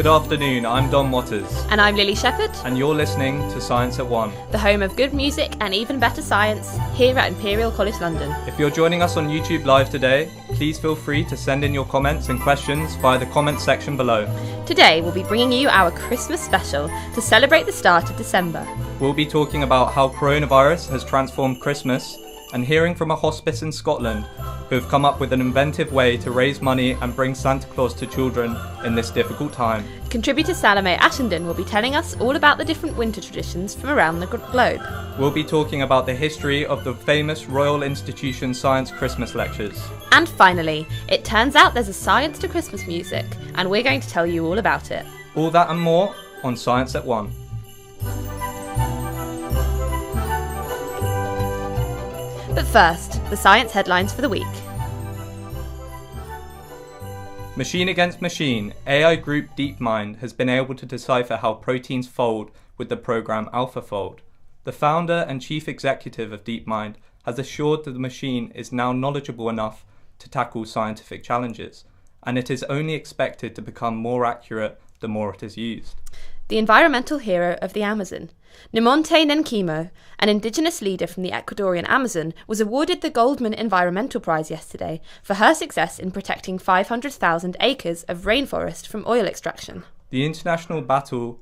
Good afternoon, I'm Don Waters. And I'm Lily Shepherd. And you're listening to Science at 1. The home of good music and even better science, here at Imperial College London. If you're joining us on YouTube Live today, please feel free to send in your comments and questions via the comments section below. Today we'll be bringing you our Christmas special to celebrate the start of December. We'll be talking about how coronavirus has transformed Christmas and hearing from a hospice in Scotland who have come up with an inventive way to raise money and bring Santa Claus to children in this difficult time. Contributor Salome Ashenden will be telling us all about the different winter traditions from around the globe. We'll be talking about the history of the famous Royal Institution Science Christmas lectures. And finally, it turns out there's a science to Christmas music, and we're going to tell you all about it. All that and more on Science at 1. But first, the science headlines for the week. Machine against machine, AI group DeepMind has been able to decipher how proteins fold with the program AlphaFold. The founder and chief executive of DeepMind has assured that the machine is now knowledgeable enough to tackle scientific challenges, and it is only expected to become more accurate the more it is used. The environmental hero of the Amazon. Namonte Nenkimo, an indigenous leader from the Ecuadorian Amazon, was awarded the Goldman Environmental Prize yesterday for her success in protecting 500,000 acres of rainforest from oil extraction. The international battle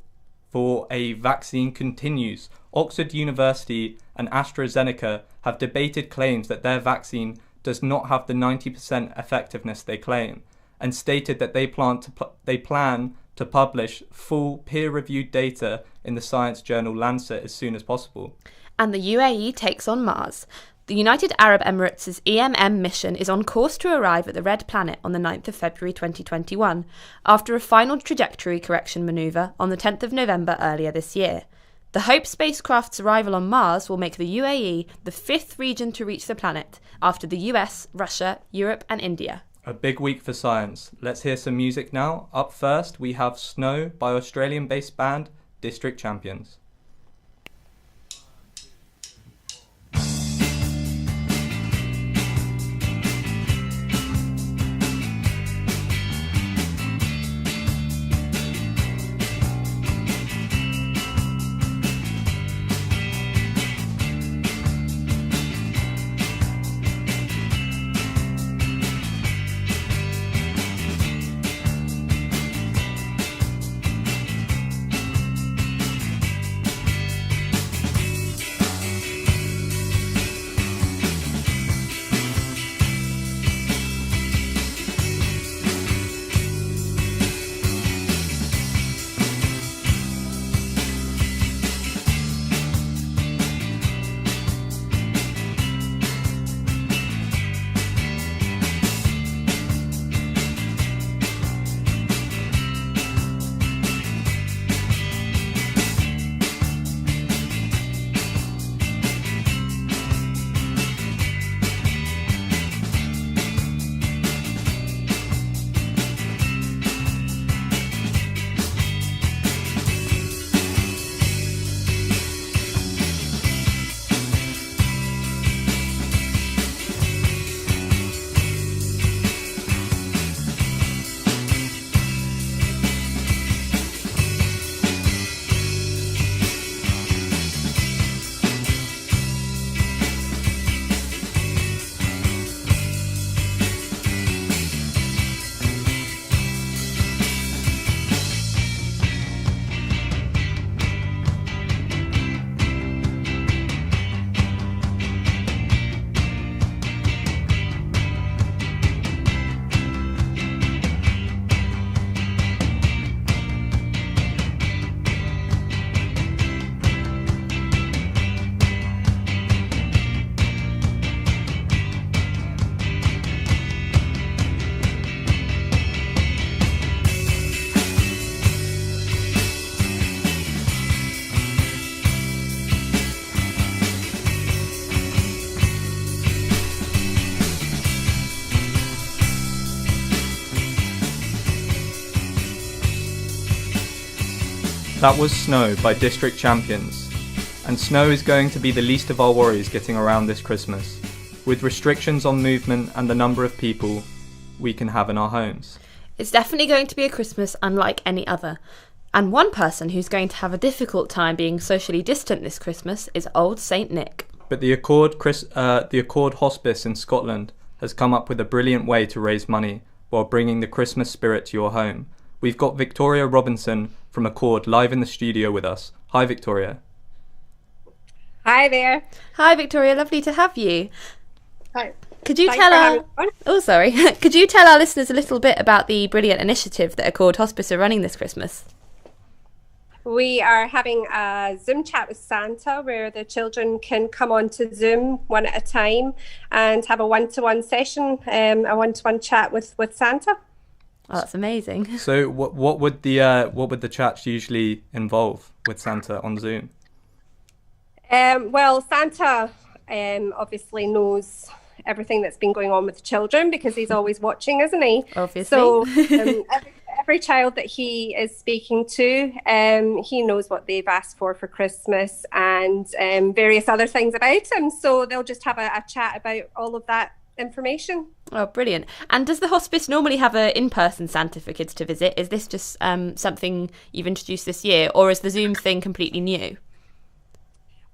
for a vaccine continues. Oxford University and AstraZeneca have debated claims that their vaccine does not have the 90% effectiveness they claim, and stated that they plan to publish full peer-reviewed data in the science journal Lancet as soon as possible. And the UAE takes on Mars. The United Arab Emirates' EMM mission is on course to arrive at the Red Planet on the 9th of February 2021, after a final trajectory correction manoeuvre on the 10th of November earlier this year. The Hope spacecraft's arrival on Mars will make the UAE the fifth region to reach the planet, after the US, Russia, Europe and India. A big week for science. Let's hear some music now. Up first, we have Snow by Australian-based band District Champions. That was Snow by District Champions. And snow is going to be the least of our worries getting around this Christmas, with restrictions on movement and the number of people we can have in our homes. It's definitely going to be a Christmas unlike any other. And one person who's going to have a difficult time being socially distant this Christmas is old Saint Nick. But the Accord Hospice in Scotland has come up with a brilliant way to raise money while bringing the Christmas spirit to your home. We've got Victoria Robinson from Accord live in the studio with us. Hi, Victoria. Hi there. Hi, Victoria. Lovely to have you. Hi. Could you Could you tell our listeners a little bit about the brilliant initiative that Accord Hospice are running this Christmas? We are having a Zoom chat with Santa where the children can come on to Zoom one at a time and have a one-to-one session, a one-to-one chat with Santa. Oh, that's amazing. So what would the chats usually involve with Santa on Zoom? Well, Santa obviously knows everything that's been going on with the children because he's always watching, isn't he? Obviously. So every child that he is speaking to, he knows what they've asked for Christmas and various other things about him. So they'll just have a chat about all of that information. Oh, brilliant. And does the hospice normally have an in-person Santa for kids to visit? Is this just something you've introduced this year, or is the Zoom thing completely new?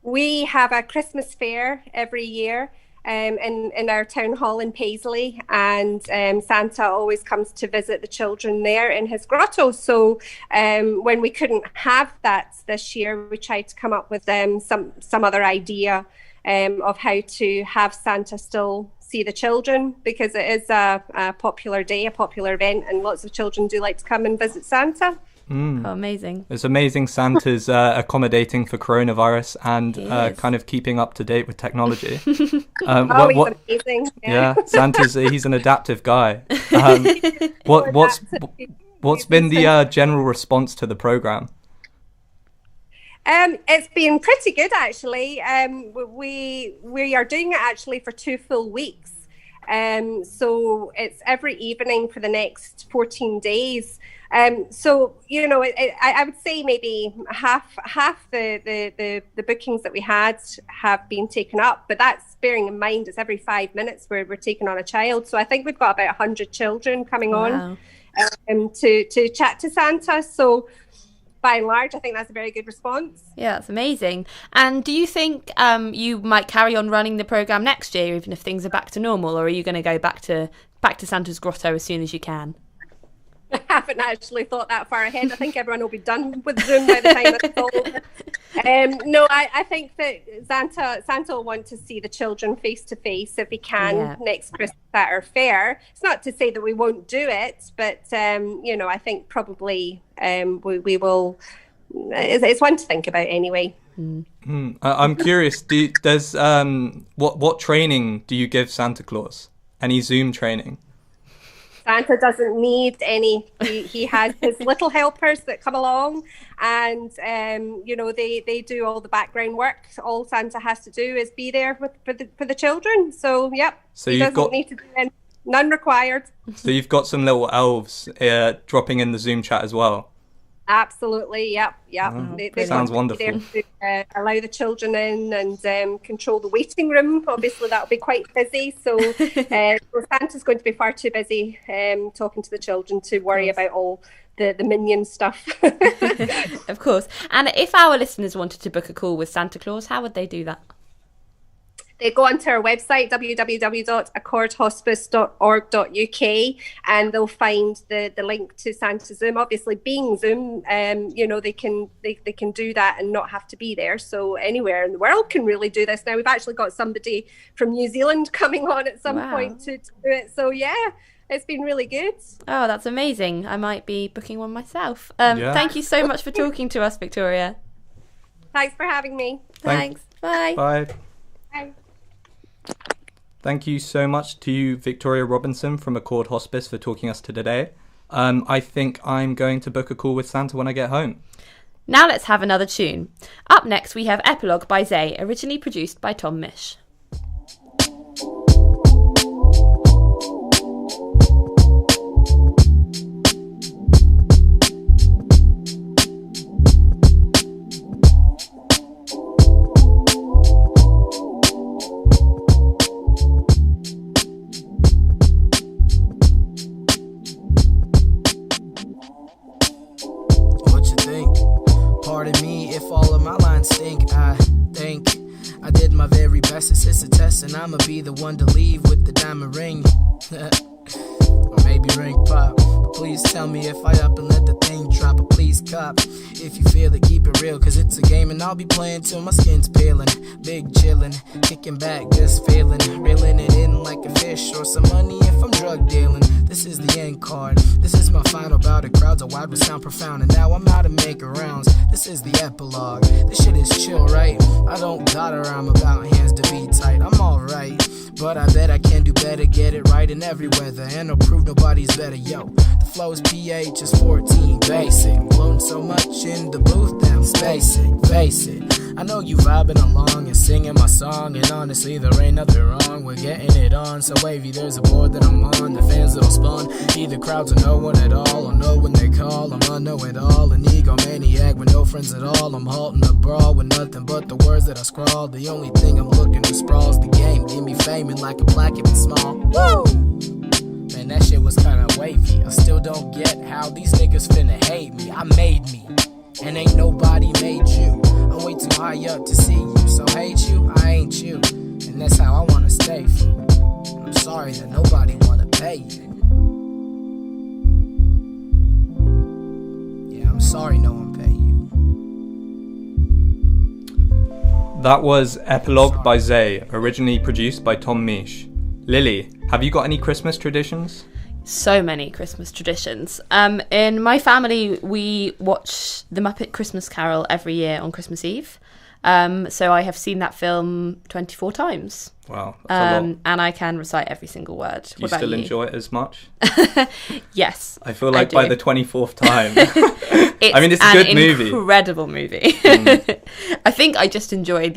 We have a Christmas fair every year in our town hall in Paisley, and Santa always comes to visit the children there in his grotto. So when we couldn't have that this year, we tried to come up with some other idea of how to have Santa still see the children, because it is a popular day, a popular event, and lots of children do like to come and visit Santa. Oh, amazing. It's amazing Santa's accommodating for coronavirus and kind of keeping up to date with technology. He's amazing. Yeah, he's an adaptive guy. What's been the general response to the program? It's been pretty good, actually. We are doing it actually for 2 full weeks. So it's every evening for the next 14 days. So, I would say maybe half the bookings that we had have been taken up, but that's bearing in mind it's every 5 minutes we're taking on a child. So I think we've got about 100 children coming on to chat to Santa. So by and large, I think that's a very good response. Yeah, that's amazing. And do you think you might carry on running the programme next year, even if things are back to normal, or are you going to go back to Santa's grotto as soon as you can? I haven't actually thought that far ahead. I think everyone will be done with Zoom by the time it's all over. No, I think that Santa will want to see the children face to face if he can next Christmas at our fair. It's not to say that we won't do it, but I think probably we will. It's one to think about anyway. I'm curious. What training do you give Santa Claus? Any Zoom training? Santa doesn't need any. He has his little helpers that come along, and they do all the background work. All Santa has to do is be there for the children. So yep. So he doesn't need to do any, none required. So you've got some little elves dropping in the Zoom chat as well. Absolutely, yep. They sounds wonderful. There to allow the children in and control the waiting room. Obviously, that'll be quite busy. So Santa's going to be far too busy talking to the children to worry about all the minion stuff. Of course. And if our listeners wanted to book a call with Santa Claus, how would they do that? They go onto our website, www.accordhospice.org.uk, and they'll find the link to Santa Zoom. Obviously, being Zoom, they can do that and not have to be there. So anywhere in the world can really do this now. We've actually got somebody from New Zealand coming on at some point to do it. So yeah, it's been really good. Oh, that's amazing. I might be booking one myself. Thank you so much for talking to us, Victoria. Thanks for having me. Thanks. Bye. Bye. Bye. Thank you so much to you, Victoria Robinson from Accord Hospice, for talking us to today. I think I'm going to book a call with Santa when I get home. Now let's have another tune. Up next we have Epilogue by Zay, originally produced by Tom Mish. think. Pardon me if all of my lines stink. I think I did my very best. It's a test, and I'ma be the one to leave with the diamond ring. Or maybe ring pop. But please tell me if I up and let the thing drop. But please cop if you feel it, keep it real, cause it's a game and I'll be playing till my skin's peeling. Big chillin', kicking back, just feeling, reeling it in like a fish, or some money if I'm drug dealing. This is the end card, this is my final bout. The crowds are wide with sound profound, and now I'm out to make rounds. This is the epilogue, this shit is chill, right? I don't gotta rhyme about hands to be tight, I'm alright. But I bet I can do better, get it right in every weather, and I'll prove nobody's better, yo. The flow's pH is 14, basic. Blown so much in the booth, damn basic, face it. I know you vibing along and singing my song, and honestly there ain't nothing wrong with getting it on. So wavy, there's a board that I'm on, the fans that'll spawn. Either crowds or no one at all, or know when they call. I'm a know-it-all, an egomaniac with no friends at all. I'm halting the brawl with nothing but the words that I scrawled. The only thing I'm looking to sprawl's the game, give me fame and like a black if it's small. Woo! Man, that shit was kinda wavy. I still don't get how these niggas finna hate me. I made me, and ain't nobody made you. I'm way too high up to see you, so hate you, I ain't you. And that's how I wanna stay, fool. And I'm sorry that nobody wanna pay you. Yeah, I'm sorry no one pay you. That was Epilogue by Zay, originally produced by Tom Misch. Lily, have you got any Christmas traditions? So many Christmas traditions. In my family, we watch The Muppet Christmas Carol every year on Christmas Eve. So I have seen that film 24 times. Wow, that's a lot. And I can recite every single word. Do you still enjoy it as much? Yes, I feel like by the 24th time. It's I mean, it's a good movie. An incredible movie. I think I just enjoy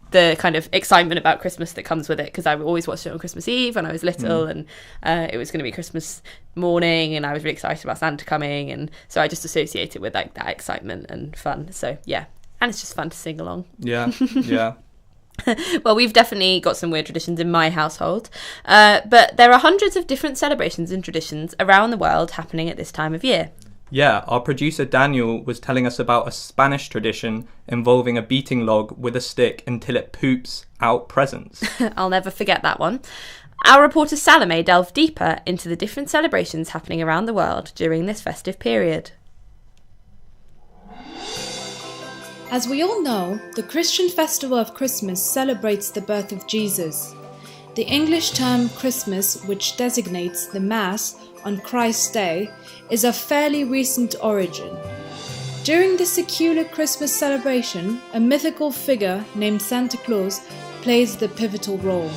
the kind of excitement about Christmas that comes with it, because I always watched it on Christmas Eve when I was little, and it was going to be Christmas morning, and I was really excited about Santa coming, and so I just associate it with like that excitement and fun. So yeah, and it's just fun to sing along. Yeah, yeah. Well, we've definitely got some weird traditions in my household, but there are hundreds of different celebrations and traditions around the world happening at this time of year. Yeah, our producer Daniel was telling us about a Spanish tradition involving a beating log with a stick until it poops out presents. I'll never forget that one. Our reporter Salome delved deeper into the different celebrations happening around the world during this festive period. As we all know, the Christian festival of Christmas celebrates the birth of Jesus. The English term Christmas, which designates the Mass on Christ's Day, is of fairly recent origin. During the secular Christmas celebration, a mythical figure named Santa Claus plays the pivotal role.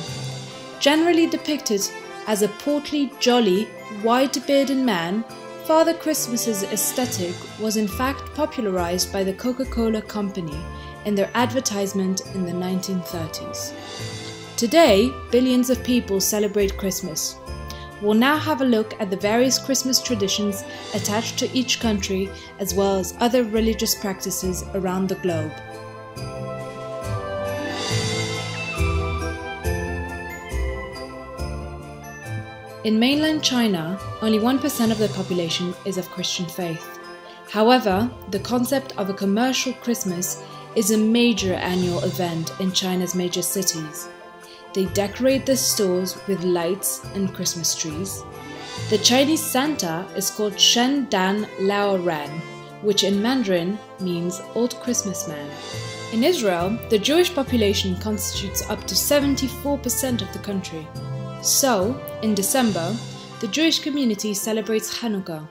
Generally depicted as a portly, jolly, wide-bearded man, Father Christmas's aesthetic was in fact popularized by the Coca-Cola Company in their advertisement in the 1930s. Today, billions of people celebrate Christmas. We'll now have a look at the various Christmas traditions attached to each country, as well as other religious practices around the globe. In mainland China, only 1% of the population is of Christian faith. However, the concept of a commercial Christmas is a major annual event in China's major cities. They decorate their stores with lights and Christmas trees. The Chinese Santa is called Shen Dan Lao Ran, which in Mandarin means Old Christmas Man. In Israel, the Jewish population constitutes up to 74% of the country. So, in December, the Jewish community celebrates Hanukkah.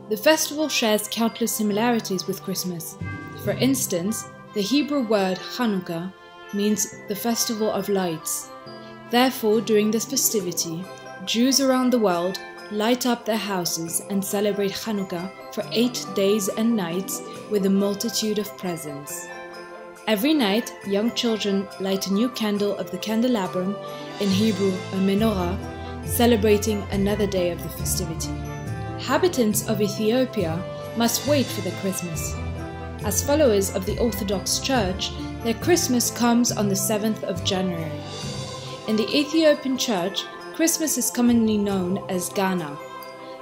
The festival shares countless similarities with Christmas. For instance, the Hebrew word Hanukkah means the festival of lights. Therefore, during this festivity, Jews around the world light up their houses and celebrate Hanukkah for 8 days and nights with a multitude of presents. Every night, young children light a new candle of the candelabrum, in Hebrew a menorah, celebrating another day of the festivity. Habitants of Ethiopia must wait for their Christmas. As followers of the Orthodox Church, their Christmas comes on the 7th of January. In the Ethiopian Church, Christmas is commonly known as Ghana,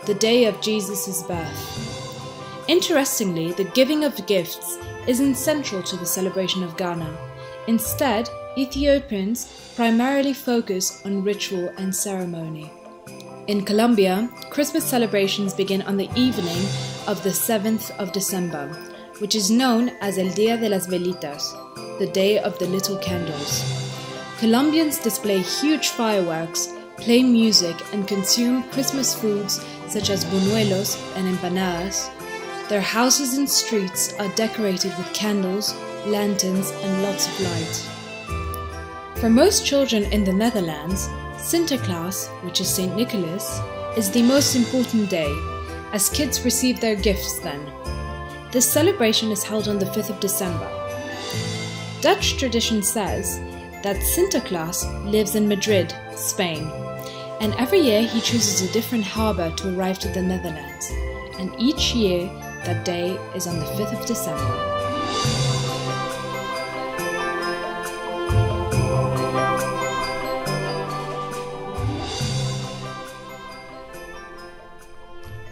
the day of Jesus' birth. Interestingly, the giving of gifts isn't central to the celebration of Ghana. Instead, Ethiopians primarily focus on ritual and ceremony. In Colombia, Christmas celebrations begin on the evening of the 7th of December, which is known as El Día de las Velitas, the Day of the Little Candles. Colombians display huge fireworks, play music, and consume Christmas foods such as buñuelos and empanadas. Their houses and streets are decorated with candles, lanterns, and lots of light. For most children in the Netherlands, Sinterklaas, which is St. Nicholas, is the most important day, as kids receive their gifts then. This celebration is held on the 5th of December. Dutch tradition says that Sinterklaas lives in Madrid, Spain, and every year he chooses a different harbour to arrive to the Netherlands, and each year that day is on the 5th of December.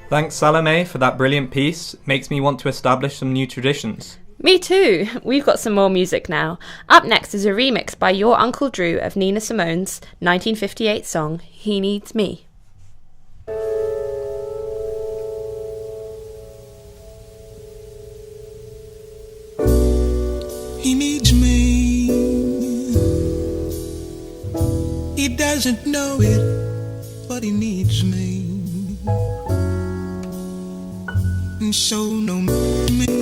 Thanks, Salome, for that brilliant piece. Makes me want to establish some new traditions. Me too. We've got some more music now. Up next is a remix by Your Uncle Drew of Nina Simone's 1958 song, He Needs Me. He needs me. He doesn't know it, but he needs me. And so no me.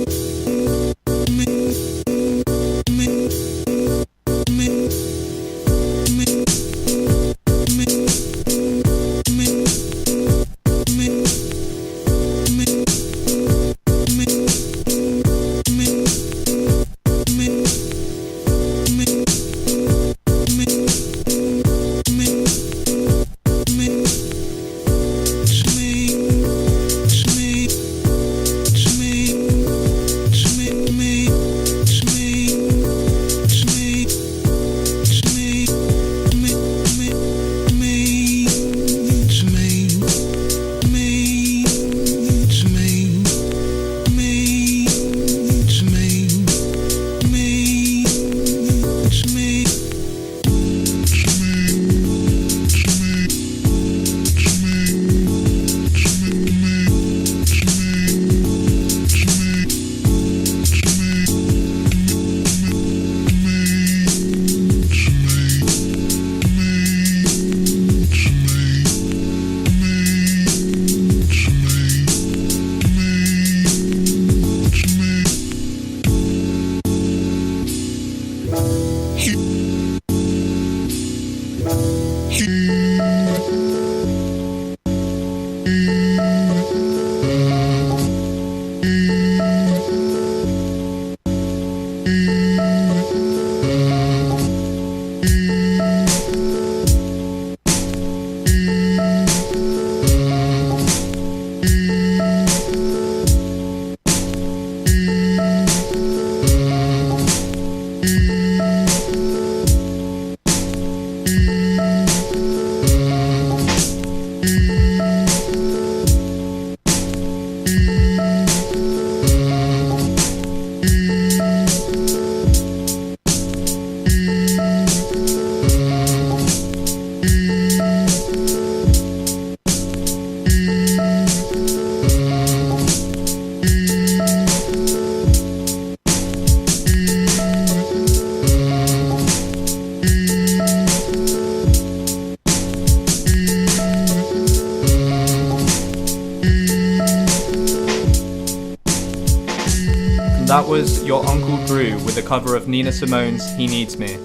That was Your Uncle Drew with a cover of Nina Simone's He Needs Me.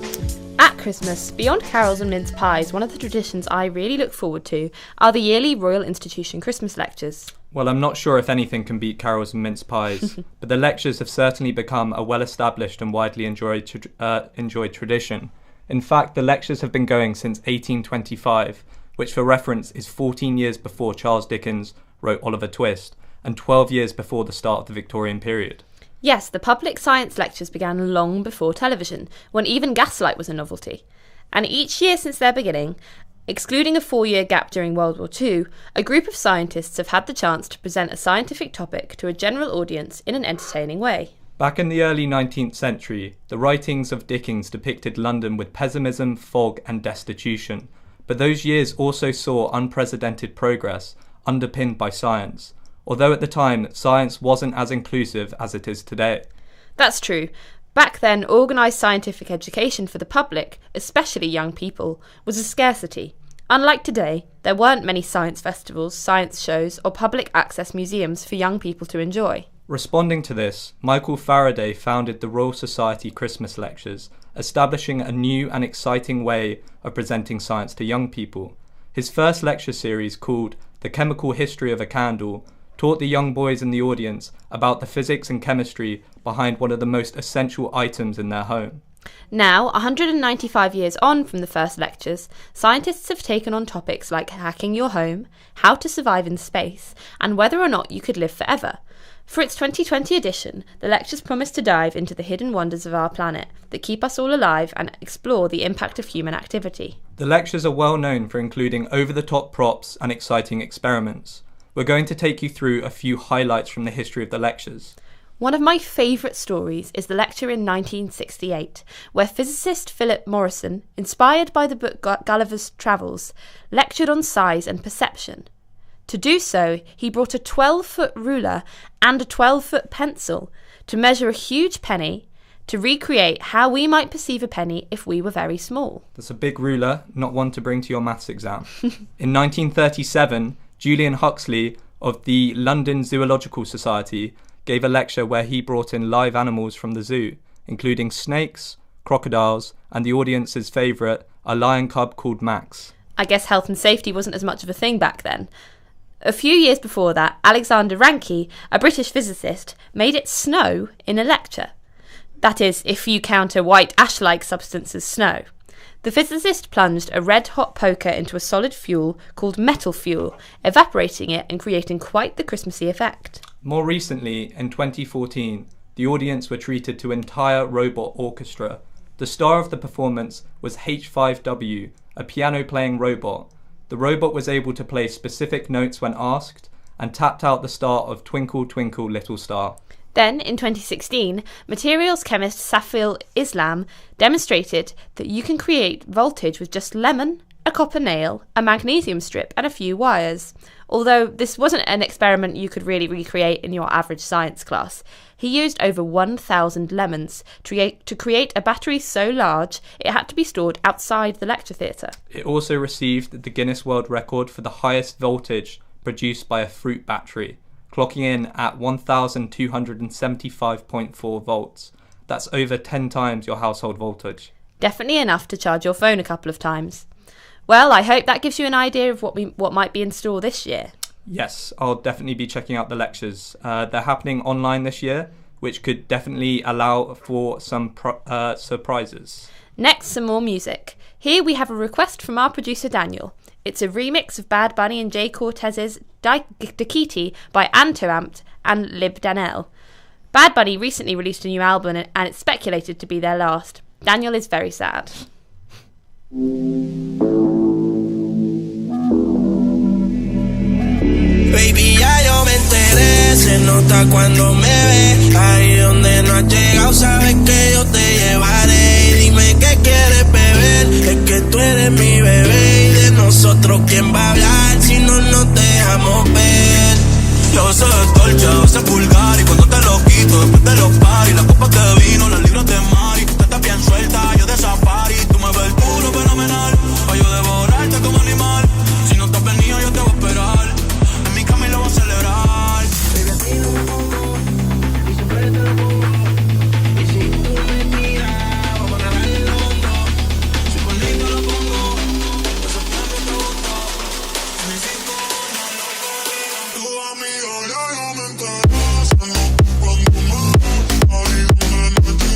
At Christmas, beyond carols and mince pies, one of the traditions I really look forward to are the yearly Royal Institution Christmas lectures. Well, I'm not sure if anything can beat carols and mince pies, but the lectures have certainly become a well-established and widely enjoyed tradition. In fact, the lectures have been going since 1825, which for reference is 14 years before Charles Dickens wrote Oliver Twist, and 12 years before the start of the Victorian period. Yes, the public science lectures began long before television, when even gaslight was a novelty. And each year since their beginning, Excluding a 4-year gap during World War II, a group of scientists have had the chance to present a scientific topic to a general audience in an entertaining way. Back in the early 19th century, the writings of Dickens depicted London with pessimism, fog and destitution. But those years also saw unprecedented progress, underpinned by science, although at the time science wasn't as inclusive as it is today. That's true. Back then, organised scientific education for the public, especially young people, was a scarcity. Unlike today, there weren't many science festivals, science shows, or public access museums for young people to enjoy. Responding to this, Michael Faraday founded the Royal Society Christmas Lectures, establishing a new and exciting way of presenting science to young people. His first lecture series, called The Chemical History of a Candle, taught the young boys in the audience about the physics and chemistry behind one of the most essential items in their home. Now, 195 years on from the first lectures, scientists have taken on topics like hacking your home, how to survive in space, and whether or not you could live forever. For its 2020 edition, the lectures promise to dive into the hidden wonders of our planet that keep us all alive and explore the impact of human activity. The lectures are well known for including over-the-top props and exciting experiments. We're going to take you through a few highlights from the history of the lectures. One of my favourite stories is the lecture in 1968, where physicist Philip Morrison, inspired by the book Gulliver's Travels, lectured on size and perception. To do so, he brought a 12-foot ruler and a 12-foot pencil to measure a huge penny, to recreate how we might perceive a penny if we were very small. That's a big ruler, not one to bring to your maths exam. In 1937, Julian Huxley of the London Zoological Society gave a lecture where he brought in live animals from the zoo, including snakes, crocodiles, and the audience's favourite, a lion cub called Max. I guess health and safety wasn't as much of a thing back then. A few years before that, Alexander Ranke, a British physicist, made it snow in a lecture. That is, if you count a white ash-like substance as snow. The physicist plunged a red-hot poker into a solid fuel called metal fuel, evaporating it and creating quite the Christmassy effect. More recently, in 2014, the audience were treated to an entire robot orchestra. The star of the performance was H5W, a piano-playing robot. The robot was able to play specific notes when asked, and tapped out the start of Twinkle Twinkle Little Star. Then, in 2016, materials chemist Safil Islam demonstrated that you can create voltage with just lemon, a copper nail, a magnesium strip, and a few wires. Although this wasn't an experiment you could really recreate in your average science class, he used over 1,000 lemons to create a battery so large it had to be stored outside the lecture theatre. It also received the Guinness World Record for the highest voltage produced by a fruit battery, clocking in at 1,275.4 volts. That's over 10 times your household voltage. Definitely enough to charge your phone a couple of times. Well, I hope that gives you an idea of what might be in store this year. Yes, I'll definitely be checking out the lectures. They're happening online this year, which could definitely allow for some surprises. Next, some more music. Here we have a request from our producer Daniel. It's a remix of Bad Bunny and Jay Cortez's Dakiti by Antoamped and Lib Danel. Bad Bunny recently released a new album and it's speculated to be their last. Daniel is very sad. Baby, ya yo me enteré, se nota cuando me ves. Ahí donde no has llegado, sabes que yo te llevaré. Y dime qué quieres beber, es que tú eres mi bebé. Y de nosotros, ¿quién va a hablar si no nos dejamos ver? Yo a veces es dolce, a veces vulgar. Y cuando te lo quito, después de los paris, las copas de vino, las libras de mari. Tú estás bien suelta, yo de safari. Tú me ves puro, fenomenal. Pa' yo devorarte como animal. Si no te has venido, yo te voy a esperar. En mi cama y lo voy a celebrar. Baby, así no me pongo, y siempre te lo pongo. Y si tú me miras, vamos a nadar en lo hondo. Si por mí te lo pongo, eso es que te gustó. En mis 5 años no te digan. Tu amigo ya yo me enteré. Se nota cuando me ves. Ahí donde no te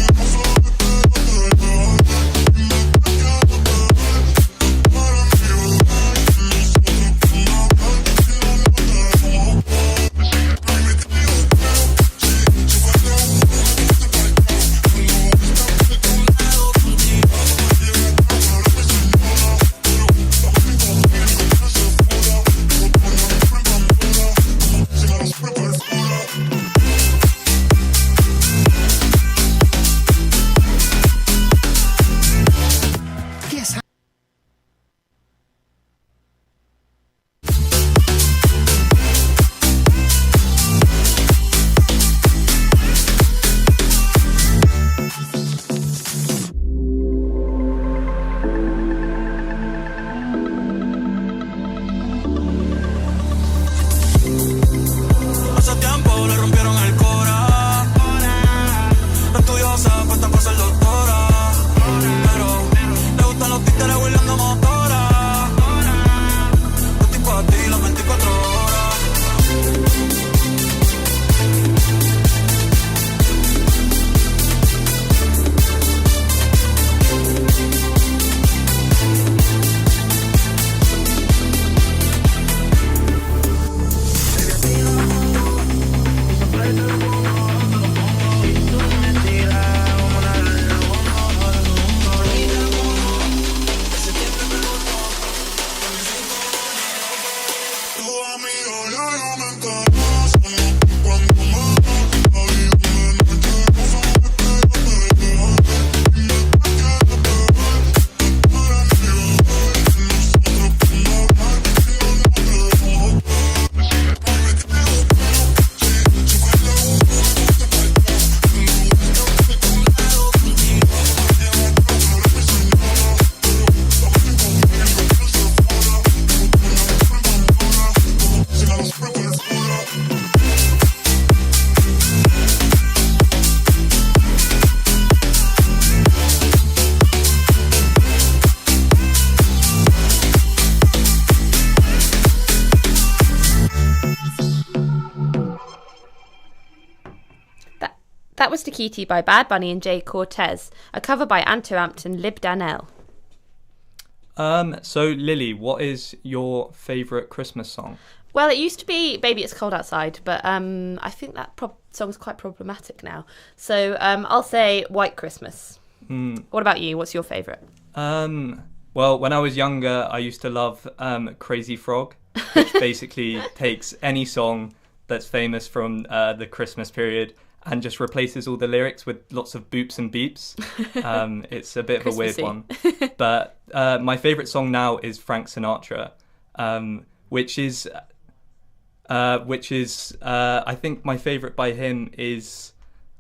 That was Takiti by Bad Bunny and Jay Cortez, a cover by Antoampt and Lib Danell. So Lily, what is your favourite Christmas song? Well, it used to be Baby It's Cold Outside, but I think that song's quite problematic now. So I'll say White Christmas. What about you? What's your favourite? Well, when I was younger, I used to love Crazy Frog, which basically takes any song that's famous from the Christmas period and just replaces all the lyrics with lots of boops and beeps. It's a bit of a weird one. But my favourite song now is Frank Sinatra, which is I think my favourite by him is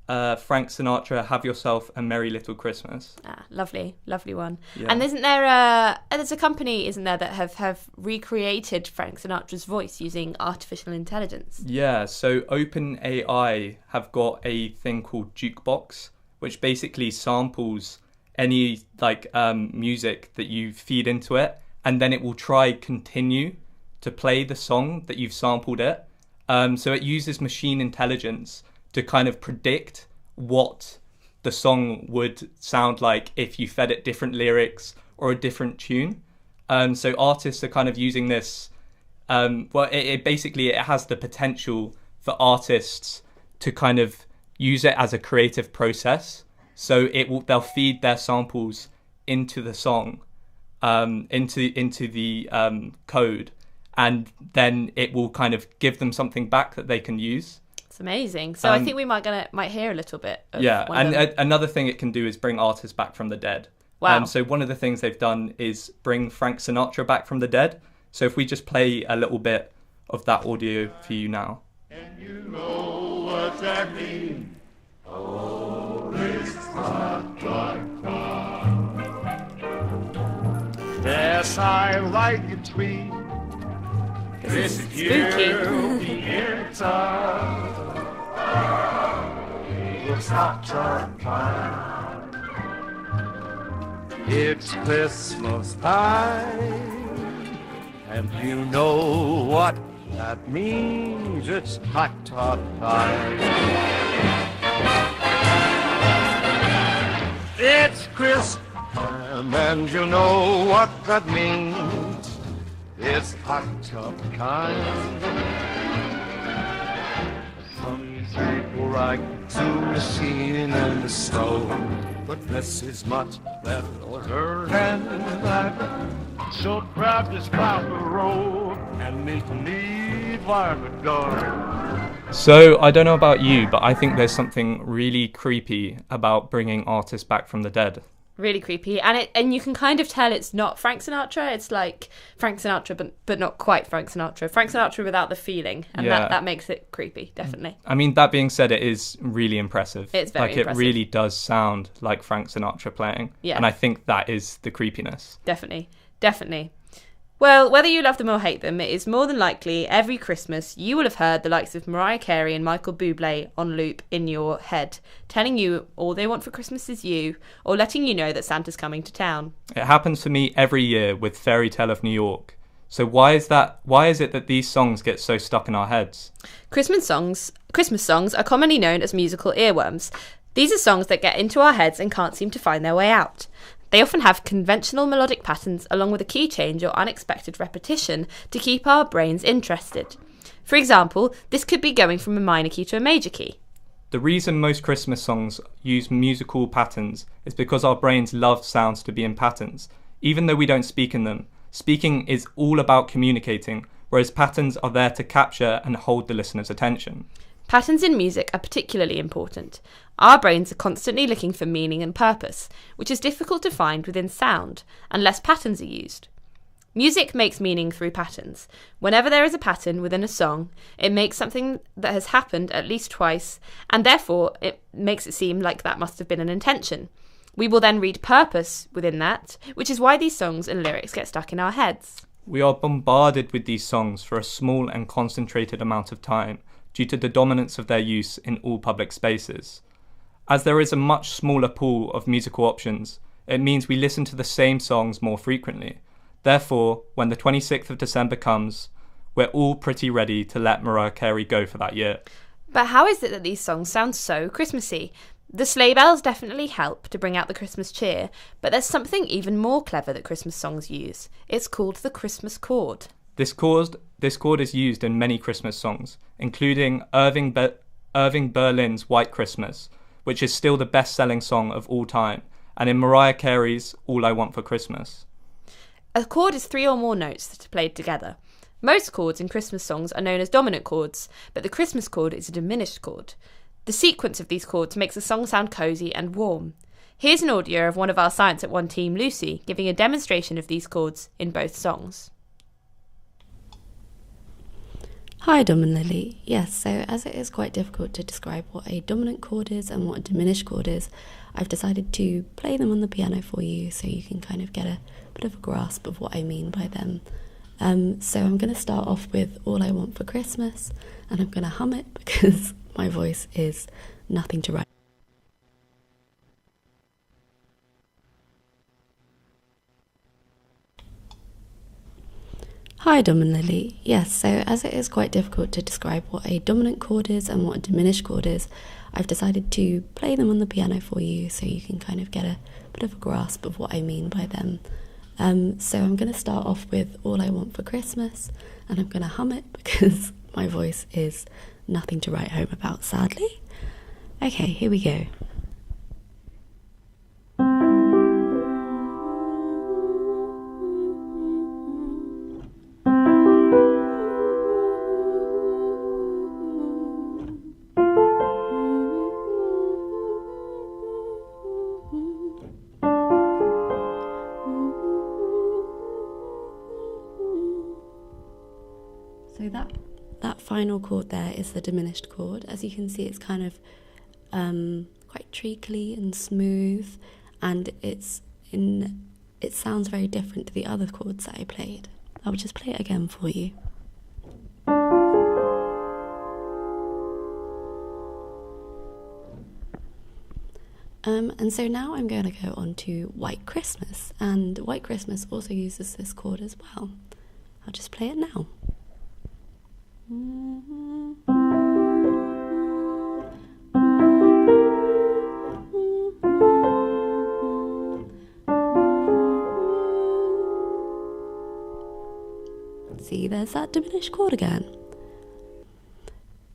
Frank Sinatra, Have Yourself a Merry Little Christmas. Lovely one. Yeah. And isn't there there's a company, isn't there, that have recreated Frank Sinatra's voice using artificial intelligence? Yeah, so OpenAI have got a thing called Jukebox, which basically samples any music that you feed into it, and then it will continue to play the song that you've sampled it. So it uses machine intelligence to kind of predict what the song would sound like if you fed it different lyrics or a different tune. So artists are kind of using this. It has the potential for artists to kind of use it as a creative process. So they'll feed their samples into the song, into the code, and then it will kind of give them something back that they can use. It's amazing. So I think we might hear a little bit of another thing it can do is bring artists back from the dead. Wow. So one of the things they've done is bring Frank Sinatra back from the dead. So if we just play a little bit of that audio for you now. And you know what that means. Oh, it's hot, hot, hot. Yes, I like a tree. This year the winter looks hot, hot, hot. It's Christmas time, and you know what that means. It's hot, hot time. It's Christmas time, and you know what that means. It's hot tub kind. Some people like to machine and the stove, but this is much better than that. So grab this cloud road and make me violet dark. So I don't know about you, but I think there's something really creepy about bringing artists back from the dead. Really creepy, and you can kind of tell it's not Frank Sinatra. It's like Frank Sinatra, but not quite Frank Sinatra. Frank Sinatra without the feeling, and that makes it creepy, definitely. I mean, that being said, it is really impressive. It's very impressive. It really does sound like Frank Sinatra playing. Yeah. And I think that is the creepiness. Definitely. Well, whether you love them or hate them, it is more than likely every Christmas you will have heard the likes of Mariah Carey and Michael Bublé on loop in your head, telling you all they want for Christmas is you, or letting you know that Santa's coming to town. It happens to me every year with Fairy Tale of New York. So why is it that these songs get so stuck in our heads? Christmas songs are commonly known as musical earworms. These are songs that get into our heads and can't seem to find their way out. They often have conventional melodic patterns along with a key change or unexpected repetition to keep our brains interested. For example, this could be going from a minor key to a major key. The reason most Christmas songs use musical patterns is because our brains love sounds to be in patterns. Even though we don't speak in them, speaking is all about communicating, whereas patterns are there to capture and hold the listener's attention. Patterns in music are particularly important. Our brains are constantly looking for meaning and purpose, which is difficult to find within sound, unless patterns are used. Music makes meaning through patterns. Whenever there is a pattern within a song, it makes something that has happened at least twice, and therefore it makes it seem like that must have been an intention. We will then read purpose within that, which is why these songs and lyrics get stuck in our heads. We are bombarded with these songs for a small and concentrated amount of time, due to the dominance of their use in all public spaces. As there is a much smaller pool of musical options, it means we listen to the same songs more frequently. Therefore, when the 26th of December comes, we're all pretty ready to let Mariah Carey go for that year. But how is it that these songs sound so Christmassy? The sleigh bells definitely help to bring out the Christmas cheer, but there's something even more clever that Christmas songs use. It's called the Christmas chord. This chord is used in many Christmas songs, including Irving Berlin's White Christmas, which is still the best-selling song of all time, and in Mariah Carey's All I Want for Christmas. A chord is 3 or more notes that are played together. Most chords in Christmas songs are known as dominant chords, but the Christmas chord is a diminished chord. The sequence of these chords makes the song sound cosy and warm. Here's an audio of one of our Science at One team, Lucy, giving a demonstration of these chords in both songs. Hi Dom and Lily. Yes, so as it is quite difficult to describe what a dominant chord is and what a diminished chord is, I've decided to play them on the piano for you so you can kind of get a bit of a grasp of what I mean by them. So I'm going to start off with All I Want for Christmas, and I'm going to hum it because my voice is nothing to write. Hi Dom and Lily. Yes, so as it is quite difficult to describe what a dominant chord is and what a diminished chord is, I've decided to play them on the piano for you so you can kind of get a bit of a grasp of what I mean by them. So I'm going to start off with All I Want for Christmas, and I'm going to hum it because my voice is nothing to write home about, sadly. Okay, here we go. So that final chord there is the diminished chord. As you can see, it's kind of quite treacly and smooth, and it sounds very different to the other chords that I played. I'll just play it again for you. And so now I'm going to go on to White Christmas, and White Christmas also uses this chord as well. I'll just play it now. See, there's that diminished chord again.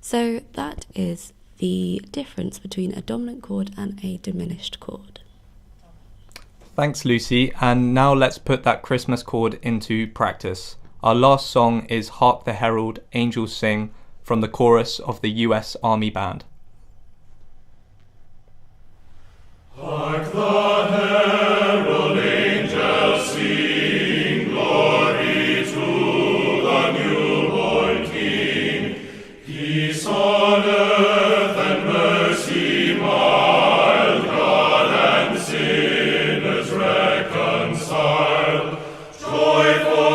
So that is the difference between a dominant chord and a diminished chord. Thanks, Lucy, and now let's put that Christmas chord into practice. Our last song is Hark the Herald, Angels Sing, from the chorus of the US Army Band. Hark the herald angels sing, glory to the newborn King. Peace on earth and mercy mild, God and sinners reconciled. Joyful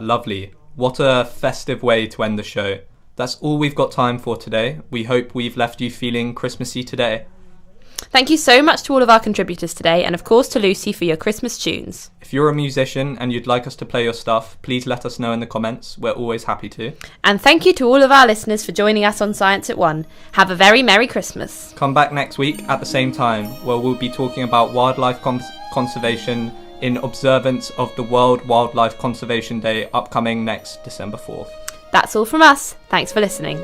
Lovely. What a festive way to end the show. That's all we've got time for today. We hope we've left you feeling Christmassy today. Thank you so much to all of our contributors today, and of course to Lucy for your Christmas tunes. If you're a musician and you'd like us to play your stuff, please let us know in the comments. We're always happy to. And thank you to all of our listeners for joining us on Science at 1. Have a very Merry Christmas. Come back next week at the same time, where we'll be talking about wildlife conservation in observance of the World Wildlife Conservation Day upcoming next December 4th. That's all from us. Thanks for listening.